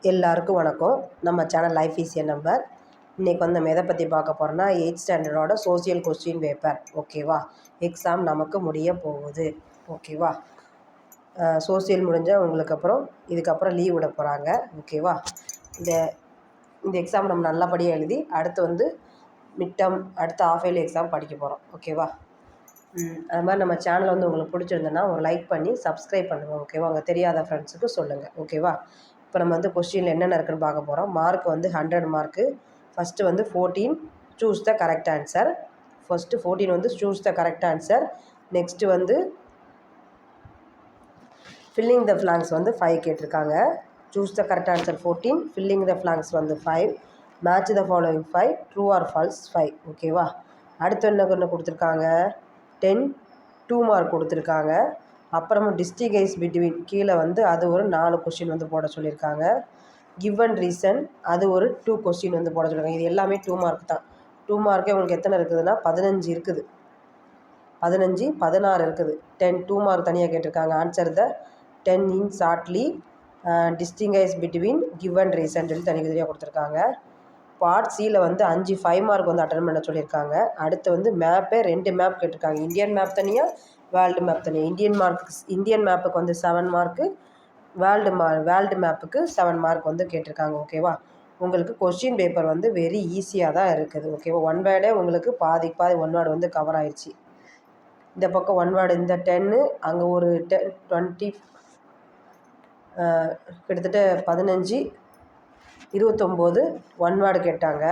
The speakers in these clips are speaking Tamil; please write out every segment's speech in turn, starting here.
எல்லாருக்கும் வணக்கம். நம்ம சேனல் லைஃப் ஈஸியர் நம்பர். இன்றைக்கி வந்து நம்ம எதை பற்றி பார்க்க போகிறோம்னா 8th ஸ்டாண்டர்டோட சோசியல் கொஸ்டின் பேப்பர். ஓகேவா? எக்ஸாம் நமக்கு முடிய போகுது. ஓகேவா? சோசியல் முடிஞ்சால் உங்களுக்கு அப்புறம் இதுக்கப்புறம் லீவ் விட போகிறாங்க. ஓகேவா? இந்த இந்த எக்ஸாம் நம்ம நல்லபடியாக எழுதி அடுத்து வந்து மிட்டம் அடுத்த ஆஃப் இயர்லி எக்ஸாம் படிக்க போகிறோம். ஓகேவா? அது மாதிரி நம்ம சேனல் வந்து உங்களுக்கு பிடிச்சிருந்ததுன்னா ஒரு லைக் பண்ணி சப்ஸ்கிரைப் பண்ணுங்கள். ஓகேவா? அங்கே தெரியாத ஃப்ரெண்ட்ஸுக்கு சொல்லுங்கள். ஓகேவா? இப்போ நம்ம வந்து கொஸ்டினில் என்னென்ன இருக்குன்னு பார்க்க போகிறோம். மார்க் வந்து 100 மார்க்கு. ஃபஸ்ட்டு வந்து 14 choose the correct answer. First 14 வந்து choose the correct answer. Next வந்து ஃபில்லிங் த ஃப்ளாங்க்ஸ் வந்து 5 கேட்டிருக்காங்க. Choose the correct answer 14, filling the blanks வந்து 5, match the following 5, true or false 5. ஓகேவா? அடுத்து என்ன கொடுத்துருக்காங்க, 10 2 மார்க் கொடுத்துருக்காங்க. அப்புறமா டிஸ்டிங்கைஸ் பிட்வீன் கீழே வந்து அது ஒரு 4 கொஸ்டின் வந்து போட சொல்லியிருக்காங்க. கிவன் ரீசன் அது ஒரு 2 கொஸ்டின் வந்து போட சொல்லியிருக்காங்க. இது எல்லாமே 2 மார்க் தான். 2 மார்க்கே உங்களுக்கு எத்தனை இருக்குதுன்னா 15 இருக்குது. 15 16 இருக்குது. 10 2 மார்க் தனியாக கேட்டிருக்காங்க. Answer the 10 in shortly, distinguish between, given reason சொல்லி தனியாக கொடுத்துருக்காங்க. பார்ட் சியில் வந்து 5 மார்க் வந்து அட்டன் பண்ண சொல்லியிருக்காங்க. அடுத்து வந்து மேப்பே 2 மேப் கேட்டிருக்காங்க. இந்தியன் மேப் தனியாக, வேர்ல்டு மேப் தனியாக. இந்தியன் மேப்புக்கு வந்து 7 மார்க்கு, வேர்ல்டு மேப்புக்கு 7 மார்க் வந்து கேட்டிருக்காங்க. ஓகேவா? உங்களுக்கு கொஸ்டின் பேப்பர் வந்து வெரி ஈஸியாக தான் இருக்குது. ஓகேவா? ஒன் வேர்டே உங்களுக்கு பாதி ஒன் வேர்டு வந்து கவர் ஆயிடுச்சு. இந்த பக்கம் ஒன் வேர்டு இந்த 10 அங்கே ஒரு 10 20 கிட்டத்தட்ட 15 29 ஒன் வேர்டு கேட்டாங்க.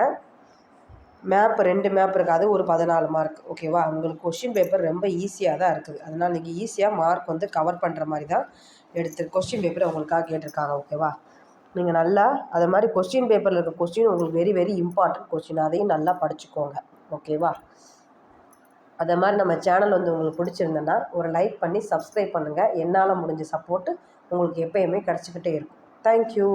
மேப் 2 மேப் இருக்குது. அது ஒரு 14 மார்க். ஓகேவா? உங்களுக்கு கொஸ்டின் பேப்பர் ரொம்ப ஈஸியாக தான் இருக்குது. அதனால் நீங்கள் ஈஸியாக மார்க் வந்து கவர் பண்ணுற மாதிரி தான் கொஸ்டின் பேப்பர் உங்களுக்காக கேட்டிருக்காங்க. ஓகேவா? நீங்கள் நல்லா அது மாதிரி கொஸ்டின் பேப்பரில் இருக்க கொஸ்டின் உங்களுக்கு வெரி வெரி இம்பார்ட்டன்ட் கொஸ்டின். அதையும் நல்லா படிச்சுக்கோங்க. ஓகேவா? அதை மாதிரி நம்ம சேனல் வந்து உங்களுக்கு பிடிச்சிருந்தேன்னா ஒரு லைக் பண்ணி சப்ஸ்கிரைப் பண்ணுங்கள். என்னால் முடிஞ்ச சப்போர்ட்டு உங்களுக்கு எப்போயுமே கிடச்சிக்கிட்டே இருக்கும். தேங்க்யூ.